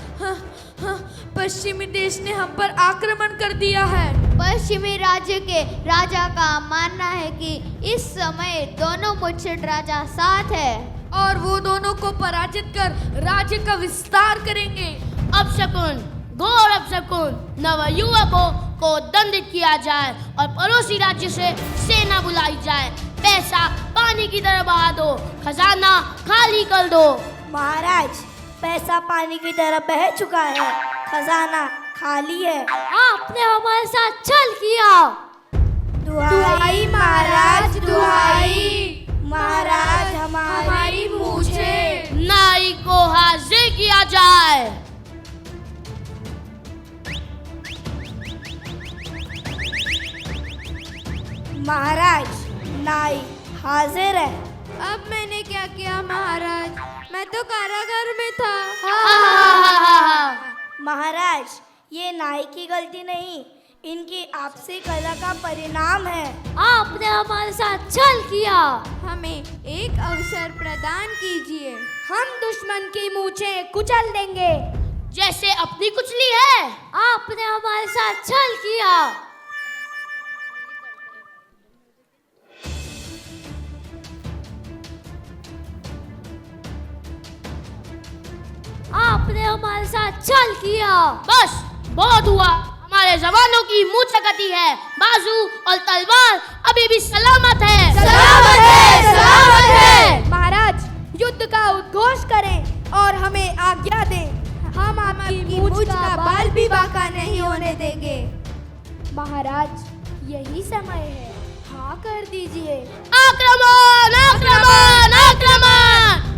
पश्चिमी देश ने हम पर आक्रमण कर दिया है। पश्चिमी राज्य के राजा का मानना है कि इस समय दोनों मुच्छट राजा साथ है और वो दोनों को पराजित कर राज्य का विस्तार करेंगे। अपशकुन, घोर अपशकुन। नवयुवकों को दंडित किया जाए और पड़ोसी राज्य से सेना बुलाई जाए। पैसा पानी की तरह बहा दो, खजाना खाली कर दो। महाराज, पैसा पानी की तरह बह चुका है, खजाना खाली है। आपने हमारे साथ छल किया। दुहाई महाराज, दुहाई। महाराज, हमारी मूछें नाई को हाजिर किया जाए। महाराज, नाई हाजिर है। अब मैंने क्या किया महाराज? मैं तो कारागार में था। महाराज, ये नाई की गलती नहीं, इनकी आपसी कला का परिणाम है। आपने हमारे साथ छल किया। हमें एक अवसर प्रदान कीजिए, हम दुश्मन की मूंछें कुचल देंगे जैसे अपनी कुचली है। आपने हमारे साथ छल किया। आपने हमारे साथ छल किया। बस बहुत हुआ। हमारे जवानों की मूर्छागति है, बाजू और तलवार अभी भी सलामत है। सलामत है, सलामत है। महाराज, युद्ध का उद्घोष करें और हमें आज्ञा दें। हम आपकी मूंछ का बाल भी बांका नहीं होने देंगे। महाराज, यही समय है, हाँ कर दीजिए। आक्रमण, आक्रमण, आक्रमण।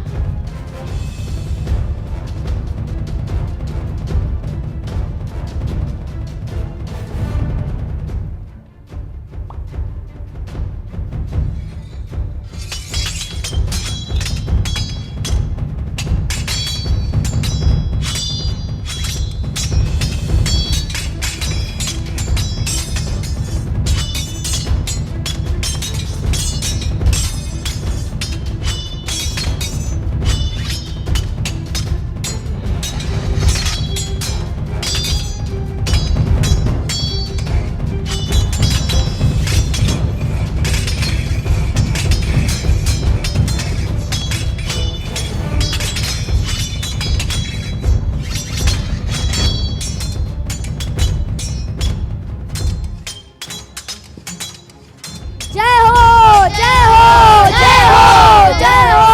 जय हो, जय हो, जय हो, जय हो।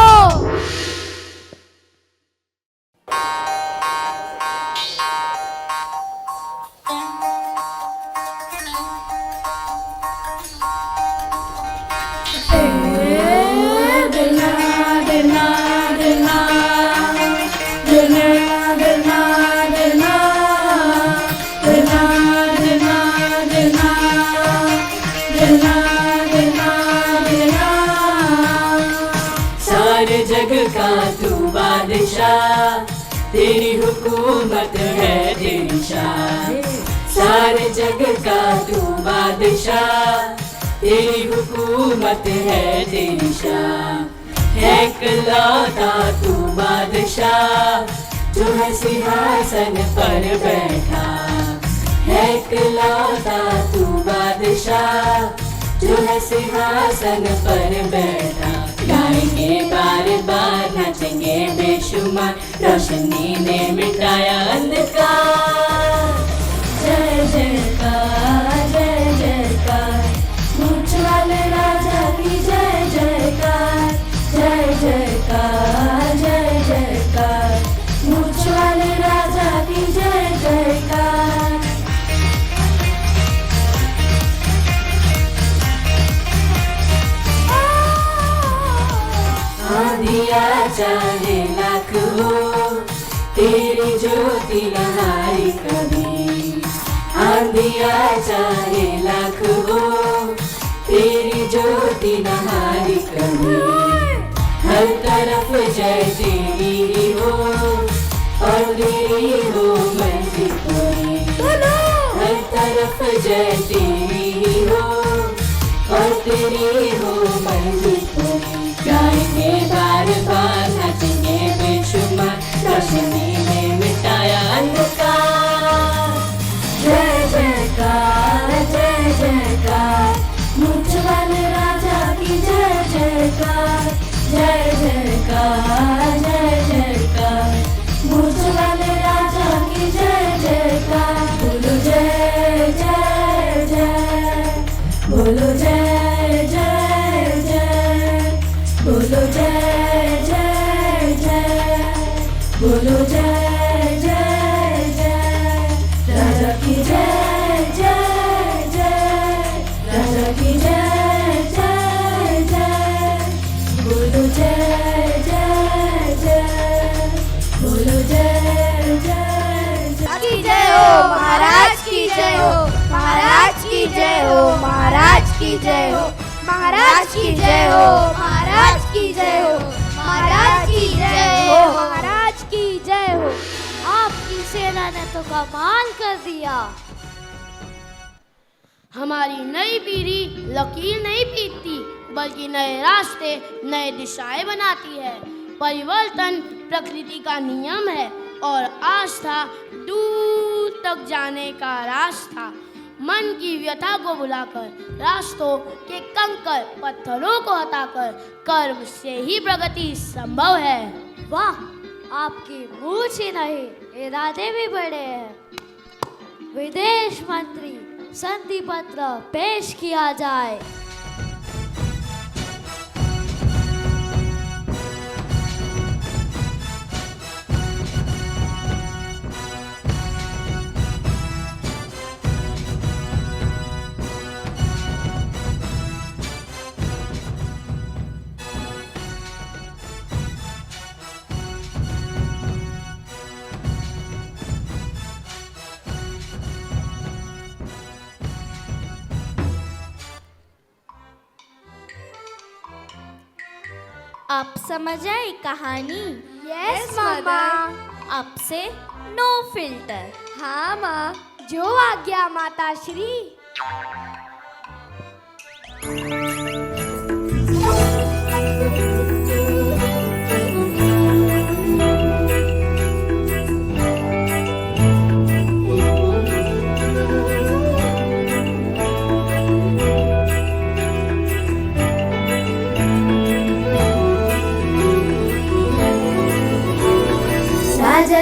सारे जग का तू बादशाह, तेरी हुकूमत है तेरी शान। सारे जग का तू बादशाह, तेरी हुकूमत है तेरी शान। है इकलौता तू बादशाह, जो है सिंहासन पर बैठा। है इकलौता तू बादशाह, जो है सिंहासन पर बैठा। गाएंगे बार बार, नाचेंगे बेशुमार, रोशनी ने मिटाया अंधकार। जय जयकार, जय जयकार, मूंछ वाले राजा की जय जयकार। जय जयकार, जय जयकार, मूंछ वाले राजा की जय जयकार। आंधिया चाहे लाख हो, तेरी ज्योति नहाई कभी। आंधिया चाहे लाख हो, तेरी ज्योति नहाई कभी। हर तरफ जय तेरी ही हो, और तेरी हो मर्जी कोई। हर तरफ जय तेरी ही हो, और तेरी हो मर्जी कोई। गाएंगे बार बार, नाचेंगे बेशुमार, रोशनी ने मिटाया अंधकार। जय जयकार, जय जयकार, मूंछ वाले राजा की जय जयकार। जय जयकार, जय जयकार, मूंछ वाले राजा की जय जयकार। बोलो जय जय जय, बोलो जय जय जय, बोलो जय जय जय, बोलो जय जय जय। राजा की जय जय जय, राजा की जय जय जय, बोलो जय जय जय, बोलो जय जय जय। की जय हो, महाराज की जय हो, महाराज की जय हो, महाराज की जय हो, महाराज की जय हो, महाराज की जय हो, महाराज की जय हो, महाराज की जय हो। आपकी सेना ने तो कमाल कर दिया। हमारी नई पीढ़ी लकीर नहीं पीटती, बल्कि नए रास्ते, नए दिशाएं बनाती है। परिवर्तन प्रकृति का नियम है और आस्था दूर तक जाने का रास्ता। मन की व्यथा को बुलाकर, रास्तों के कंकर पत्थरों को हटाकर कर्म से ही प्रगति संभव है। वाह, आपकी मूछ ही नहीं, इरादे भी बड़े हैं। विदेश मंत्री संधि पत्र पेश किया जाए। अब समझ आई कहानी? यस मामा। अब से नो फिल्टर। हाँ माँ, जो आज्ञा माता श्री। राजा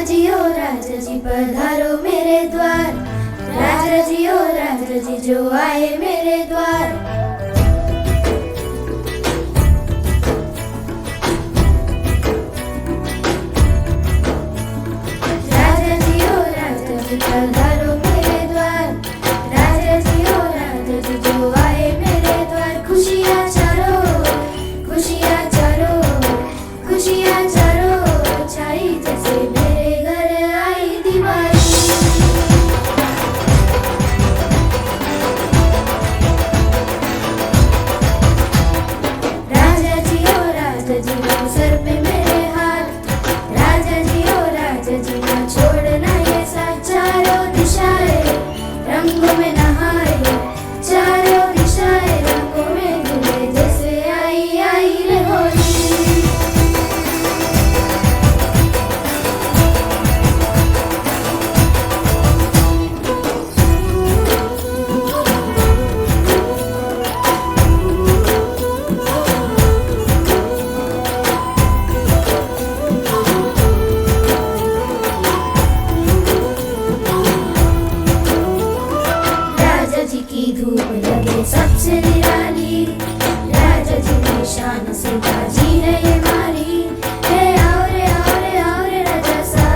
जी पधारो मेरे द्वार, राजा जी जो आए मेरे द्वार। राजा जी पधारो मेरे द्वार, राजा जी जो आए मेरे द्वार। खुशियाँ चारो, खुशियाँ चारो, खुशियाँ चारो छाई जैसे मेरे घर आई दिवाली। राजा जी ना सर पे मेरे हाथ, राजा जी ना छोड़ना ये साथ। चारों दिशाएं रंगों में नहाए, चारों दिशाएं रंगों में धुले जैसे आई आई रे होली। राजा जी की धूप लगे सबसे निराली, राजा जी की शान से बाजी है ये मारी। हे आओ रे आओ रे आओ रे राजा सा,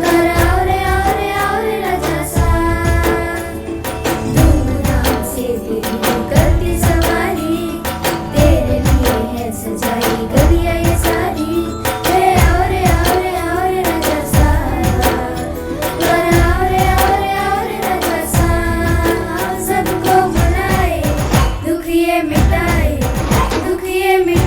घर आओ रे आओ रे आओ रे राजा सा। धूमधाम से तेरी करती सवारी, तेरे लिए है सजाई गलियां ये सारी। हे आओ रे आओ रे आओ रे राजा सा, घर आओ रे आओ रे आओ रे राजा सा। सबको बुलाए, दुख ये मिटाए, दुख ये मिटाए।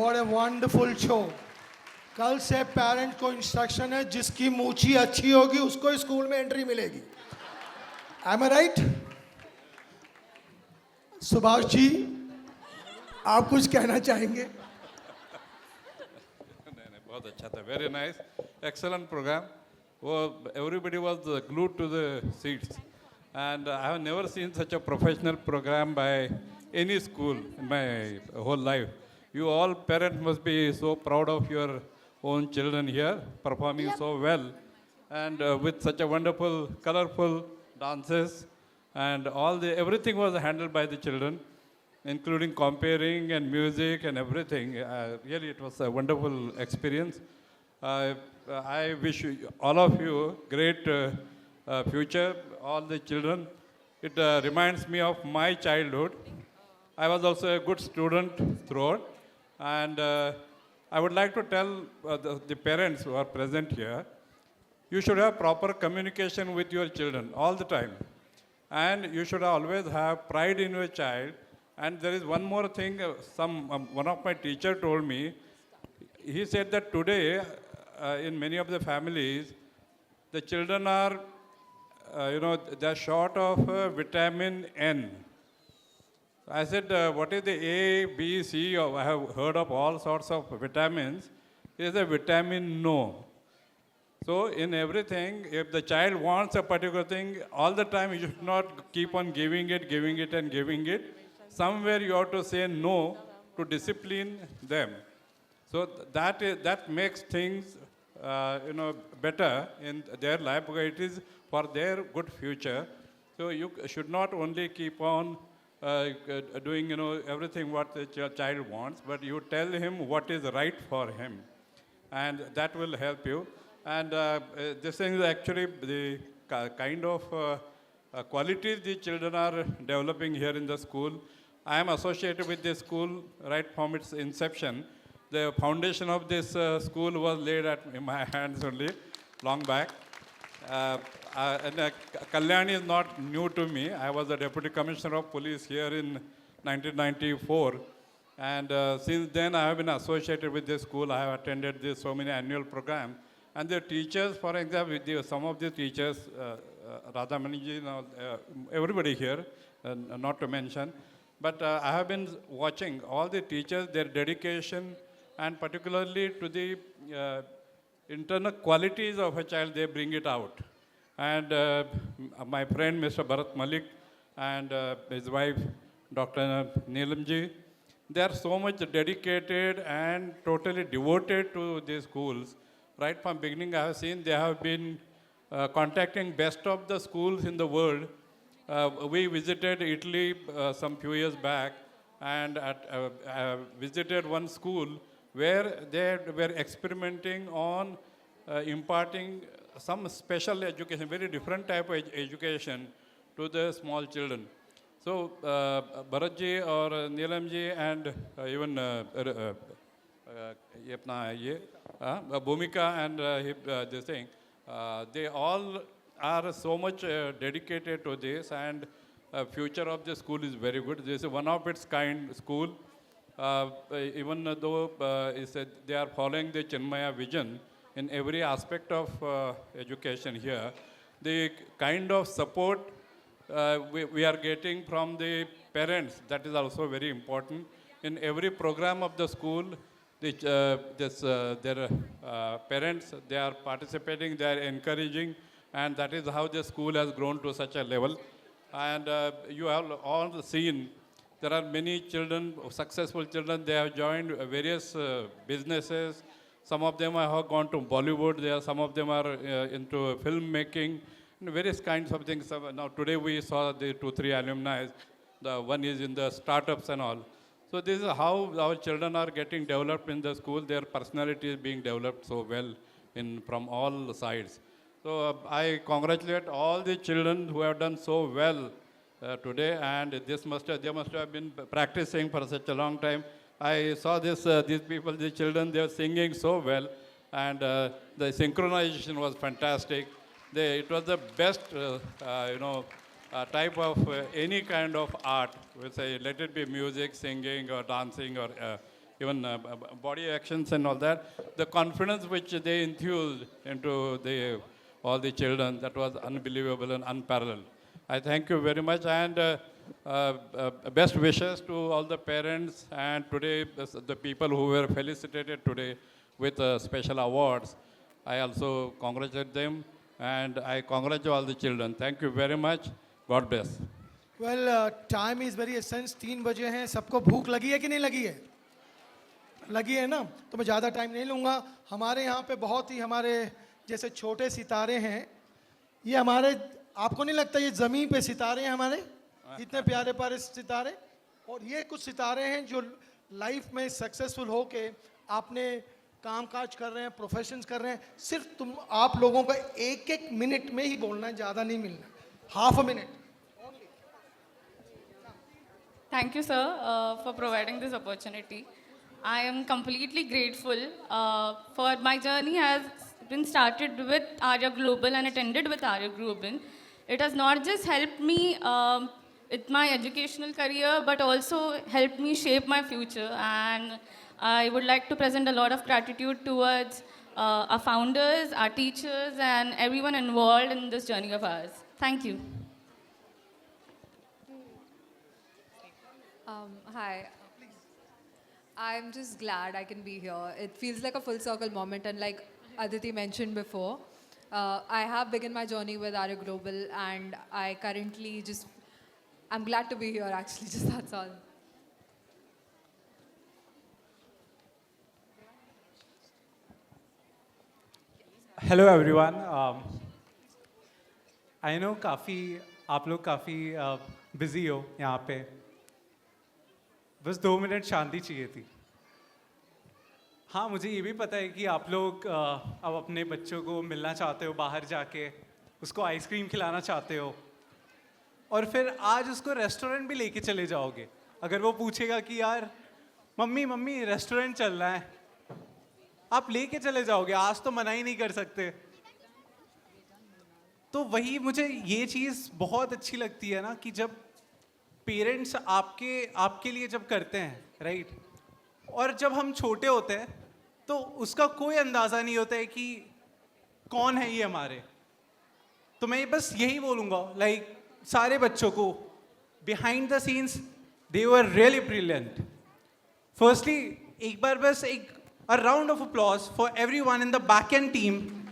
What a wonderful show. कल से पेरेंट को इंस्ट्रक्शन है, जिसकी मूछी अच्छी होगी उसको स्कूल में एंट्री मिलेगी. Am I right? Subhash ji, आप कुछ कहना चाहेंगे? बहुत अच्छा था. Very nice, excellent program. Everybody was glued to the seats, and I have never seen such a professional program by any school in my whole life. You all parents must be so proud of your own children here, performing so well, and with such a wonderful, colorful dances, and everything was handled by the children, including comparing and music and everything. Really, it was a wonderful experience. I wish all of you great future, all the children. It reminds me of my childhood. I was also a good student throughout, and I would like to tell the parents who are present here, you should have proper communication with your children all the time. And you should always have pride in your child. And there is one more thing, one of my teacher told me. He said that today, in many of the families, the children are, they're short of vitamin N. I said, what is the A, B, C? I have heard of all sorts of vitamins. It is a vitamin no. So in everything, if the child wants a particular thing, all the time you should not keep on giving it, and giving it. Somewhere you have to say no to discipline them. So that makes things better in their life, because it is for their good future. So you should not only keep on doing everything what the child wants, but you tell him what is right for him, and that will help you. And this thing is actually the kind of qualities the children are developing here in the school. I am associated with this school right from its inception. The foundation of this school was laid in my hands only, long back. Kalyani is not new to me. I was the Deputy Commissioner of Police here in 1994. And since then, I have been associated with this school. I have attended so many annual programs. And the teachers, for example, some of the teachers, Radha Maniji, everybody here, not to mention. But I have been watching all the teachers, their dedication, and particularly to the internal qualities of a child, they bring it out. And my friend, Mr. Bharat Malik, and his wife, Dr. Neelamji, they are so much dedicated and totally devoted to these schools. Right from beginning, I have seen they have been contacting best of the schools in the world. We visited Italy some few years back, and visited one school where they were experimenting on imparting some special education, very different type of education to the small children. So Bharatji or Neelamji and even Bhumika and this thing, they all are so much dedicated to this, and future of the school is very good. This is one of its kind school. Even though they are following the Chinmaya vision in every aspect of education here, the kind of support we are getting from the parents, that is also very important. In every program of the school, their parents, they are participating, they are encouraging, and that is how the school has grown to such a level. And you have all seen, there are many children, successful children, they have joined various businesses. Some of them have gone to Bollywood, some of them are into filmmaking, and various kinds of things. Now today we saw the 2-3 alumni, the one is in the startups and all. So this is how our children are getting developed in the school. Their personality is being developed so well from all sides. So I congratulate all the children who have done so well today, and they must have been practicing for such a long time. I saw these people, the children, they were singing so well, and the synchronization was fantastic. It was the best, type of any kind of art. We'll say, let it be music, singing, or dancing, or even body actions and all that. The confidence which they infused into all the children, that was unbelievable and unparalleled. I thank you very much, and best wishes to all the parents and today the people who were felicitated today with special awards. I also congratulate them, and I congratulate all the children. Thank you very much. God bless. Well, time is very essence. 3 बजे हैं. सबको भूख लगी है कि नहीं लगी है? लगी है ना? तो मैं ज़्यादा टाइम नहीं लूँगा. हमारे यहाँ पे बहुत ही हमारे जैसे छोटे सितारे हैं. ये हमारे, आपको नहीं लगता ये ज़मीन पे सितारे हैं हमारे? इतने प्यारे प्यारे सितारे. और ये कुछ सितारे हैं जो लाइफ में सक्सेसफुल हो के आपने काम काज कर रहे हैं, प्रोफेशंस कर रहे हैं. सिर्फ आप लोगों का 1-1 मिनट में ही बोलना है, ज़्यादा नहीं मिलना. Half a minute. Thank you, sir, for providing this opportunity. I am completely grateful for my journey has been started with Arya Global and it ended with Arya Global. It has not just helped me with my educational career, but also helped me shape my future. And I would like to present a lot of gratitude towards our founders, our teachers, and everyone involved in this journey of ours. Thank you. Hi. I'm just glad I can be here. It feels like a full circle moment, and like Aditi mentioned before, I have begun my journey with Arya Global, and I currently I'm glad to be here actually, just that's all. Hello everyone. I know आप लोग काफ़ी busy हो यहाँ पे. बस 2 मिनट शांति चाहिए थी. हाँ, मुझे ये भी पता है कि आप लोग अब अपने बच्चों को मिलना चाहते हो बाहर जाके, उसको आइसक्रीम खिलाना चाहते हो, और फिर आज उसको रेस्टोरेंट भी लेके चले जाओगे. अगर वो पूछेगा कि यार मम्मी रेस्टोरेंट चलना है, आप लेके चले जाओगे. आज तो मना ही नहीं कर सकते. तो वही मुझे ये चीज़ बहुत अच्छी लगती है ना, कि जब पेरेंट्स आपके लिए जब करते हैं, राइट. और जब हम छोटे होते हैं तो उसका कोई अंदाज़ा नहीं होता है कि कौन है ये हमारे. तो मैं बस यही बोलूँगा, लाइक सारे बच्चों को, behind the scenes they were really brilliant. Firstly एक बार बस a round of applause for everyone in the back end team.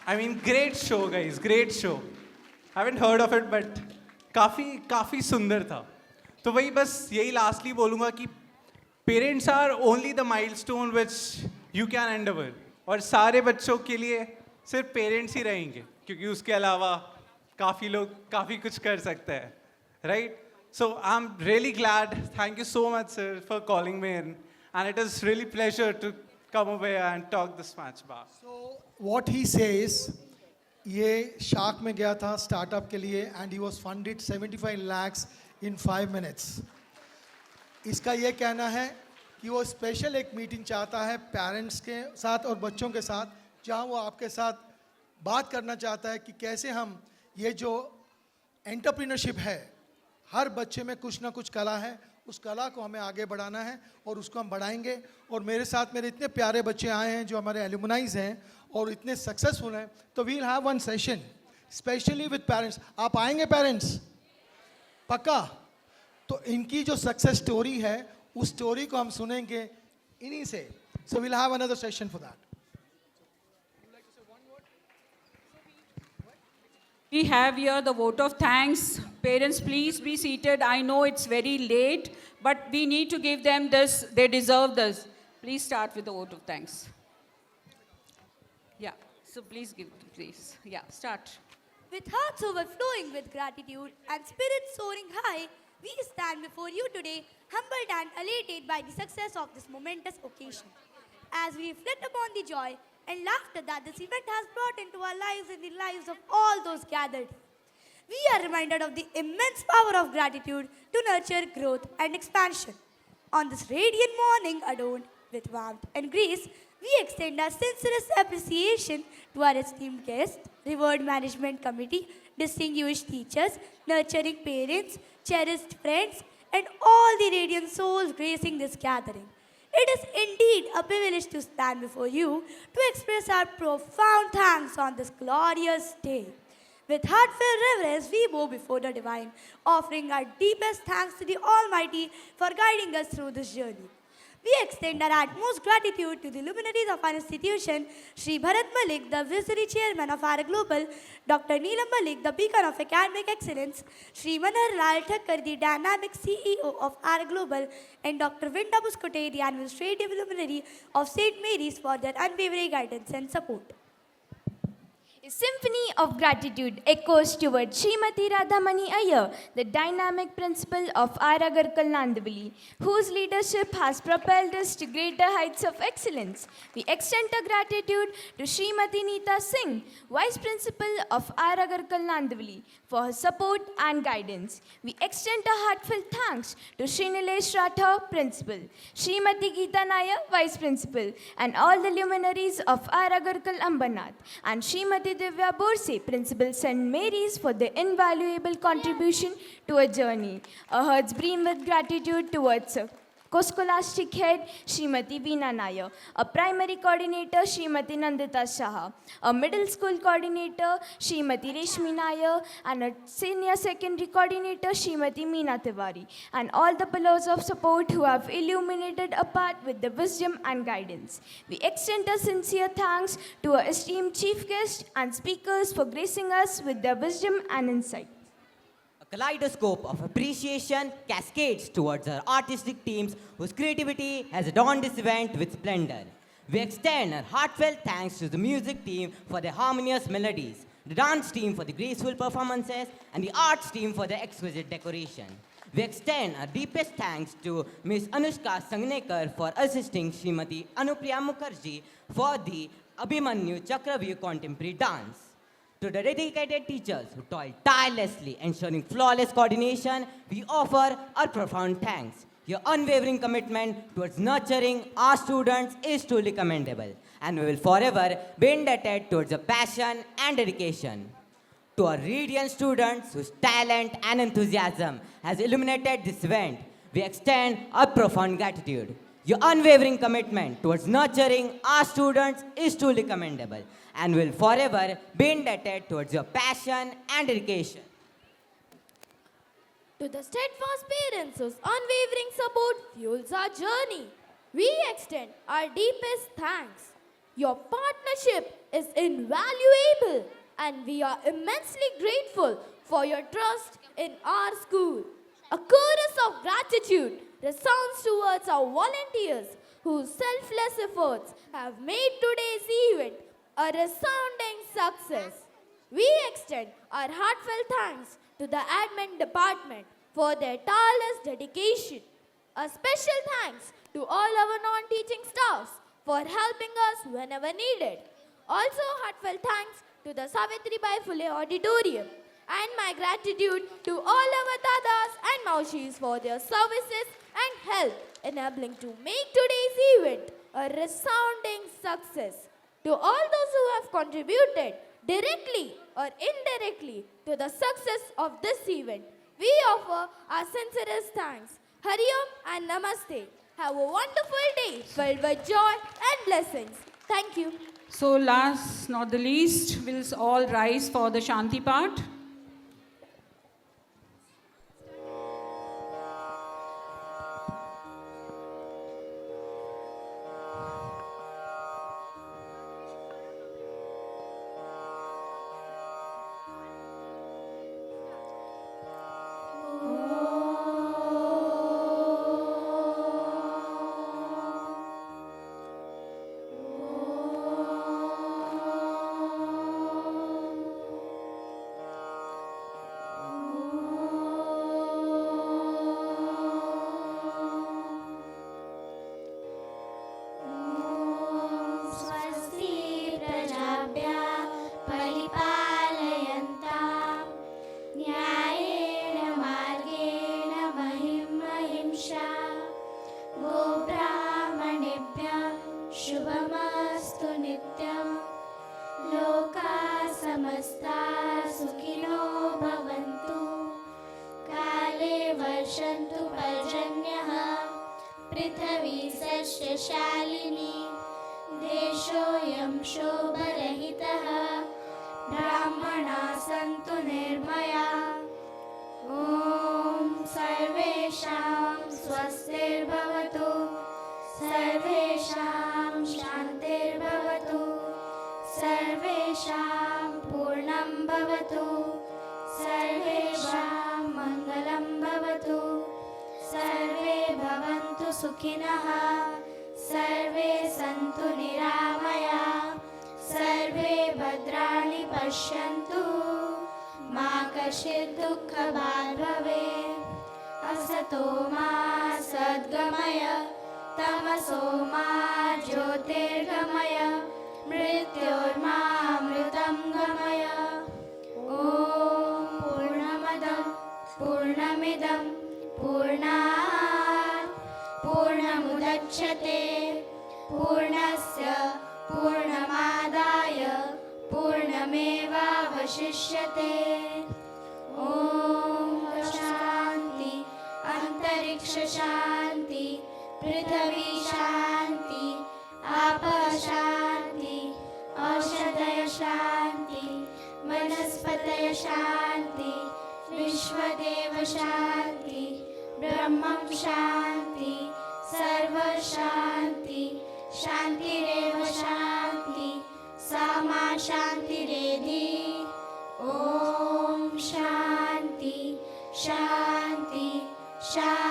I mean, great show guys, great show. I haven't heard of it, but काफ़ी सुंदर था. तो वही बस यही लास्टली बोलूँगा कि parents are only the milestone which you can endeavour. और सारे बच्चों के लिए सिर्फ पेरेंट्स ही रहेंगे, क्योंकि उसके अलावा काफ़ी लोग काफ़ी कुछ कर सकते हैं, right. So I'm really glad. Thank you so much, sir, for calling me in, and it is really pleasure to come over here and talk this much about. So what he says, ये शार्क में गया था स्टार्टअप के लिए, and he was funded 75 lakhs in 5 minutes. इसका ये कहना है कि वो स्पेशल एक मीटिंग चाहता है पेरेंट्स के साथ और बच्चों के साथ, जहाँ वो आपके साथ बात करना चाहता है कि कैसे हम ये जो एंटरप्रेन्योरशिप है, हर बच्चे में कुछ ना कुछ कला है, उस कला को हमें आगे बढ़ाना है और उसको हम बढ़ाएंगे. और मेरे साथ मेरे इतने प्यारे बच्चे आए हैं जो हमारे एलुमनाइज हैं और इतने सक्सेसफुल हैं. तो we will have one session specially with parents. आप आएंगे पेरेंट्स? पक्का? तो इनकी जो सक्सेस स्टोरी है उस स्टोरी को हम सुनेंगे इन्हीं से. So we will have another session for that. We have here the vote of thanks. Parents, please be seated. I know it's very late, but we need to give them this. They deserve this. Please start with the vote of thanks. Yeah, so please start. With hearts overflowing with gratitude and spirits soaring high, we stand before you today, humbled and elated by the success of this momentous occasion. As we reflect upon the joy and laughter that this event has brought into our lives and the lives of all those gathered, we are reminded of the immense power of gratitude to nurture growth and expansion. On this radiant morning adorned with warmth and grace, we extend our sincerest appreciation to our esteemed guests, revered management committee, distinguished teachers, nurturing parents, cherished friends, and all the radiant souls gracing this gathering. It is indeed a privilege to stand before you to express our profound thanks on this glorious day. With heartfelt reverence, we bow before the divine, offering our deepest thanks to the Almighty for guiding us through this journey. We extend our utmost gratitude to the luminaries of our institution, Sri Bharat Malik, the Visionary Chairman of our Global, Dr. Neelam Malik, the Beacon of Academic Excellence, Sri Manar Lal Thakkar, the Dynamic CEO of our Global, and Dr. Vinda Buskote, the Administrative Luminary of St. Mary's, for their unwavering guidance and support. A symphony of gratitude echoes towards Srimati Radhamani Iyer, the dynamic principal of Aragar Nandavali, whose leadership has propelled us to greater heights of excellence. We extend our gratitude to Srimati Neeta Singh, Vice Principal of Aragar Nandavali, for her support and guidance. We extend our heartfelt thanks to Srinilesh Rathore, Principal, Srimati Geeta Nair, Vice Principal, and all the luminaries of Aragarkal Ambernath, and Srimati Divya Borse, Principal St. Mary's, for their invaluable contribution to a journey. Our hearts brim with gratitude towards her co-scholastic head, Srimati Veena Nair, a primary coordinator, Srimati Nandita Shah, a middle school coordinator, Srimati Reshmi Nair, and a senior secondary coordinator, Srimati Meena Tiwari, and all the pillars of support who have illuminated a path with their wisdom and guidance. We extend our sincere thanks to our esteemed chief guests and speakers for gracing us with their wisdom and insight. A kaleidoscope of appreciation cascades towards our artistic teams whose creativity has adorned this event with splendor. We extend our heartfelt thanks to the music team for their harmonious melodies, the dance team for the graceful performances, and the arts team for their exquisite decoration. We extend our deepest thanks to Ms. Anushka Sangnekar for assisting Srimati Anupriya Mukherjee for the Abhimanyu Chakravyu contemporary dance. To the dedicated teachers who toil tirelessly ensuring flawless coordination, we offer our profound thanks. Your unwavering commitment towards nurturing our students is truly commendable, and we will forever be indebted towards your passion and dedication. To our radiant students whose talent and enthusiasm has illuminated this event, we extend our profound gratitude. Your unwavering commitment towards nurturing our students is truly commendable, and will forever be indebted towards your passion and dedication. To the steadfast parents whose unwavering support fuels our journey, we extend our deepest thanks. Your partnership is invaluable, and we are immensely grateful for your trust in our school. A chorus of gratitude resounds towards our volunteers whose selfless efforts have made today's event a resounding success. We extend our heartfelt thanks to the admin department for their tireless dedication. A special thanks to all our non-teaching staffs for helping us whenever needed. Also heartfelt thanks to the Savitribai Phule Auditorium, and my gratitude to all our dadas and maushis for their services and help enabling to make today's event a resounding success. To all those who have contributed directly or indirectly to the success of this event, we offer our sincerest thanks. Hari Om and Namaste. Have a wonderful day filled with joy and blessings. Thank you. So last not the least, we'll all rise for the Shanti part. वर्षन्तु पर्जन्यः पृथिवी सस्यशालिनी देशोऽयं शोभरहितः ब्राह्मणाः सन्तु निर्भया ॐ सर्वेषां स्वस्तिर्भवतु सर्वेषां शान्तिर्भवतु सर्वेषां पूर्णं भवतु सर्वेषां मङ्गलं भवतु सर्वे भवन्तु सुखिनः सर्वे सन्तु निरामया सर्वे भद्राणि पश्यन्तु मा कश्चित् दुःखभाग् भवेत् असतो मा सद्गमय तमसो मा ज्योतिर्गमय मृत्योर्मामृतं गमय ॐ पूर्णमदं पूर्णमिदं पूर्णात् पूर्णमुदच्यते पूर्णस्य पूर्णमादाय पूर्णमेवावशिष्यते ॐ शान्ति अंतरिक्ष शान्ति पृथ्वी शान्ति आप शान्ति औषधय शान्ति वनस्पतय शान्ति विश्वदेव शान्ति ब्रह्मं शान्ति सर्व शान्ति शान्तिरेव शान्ति सा मा शान्तिरेधि ॐ शान्ति शान्ति शान्ति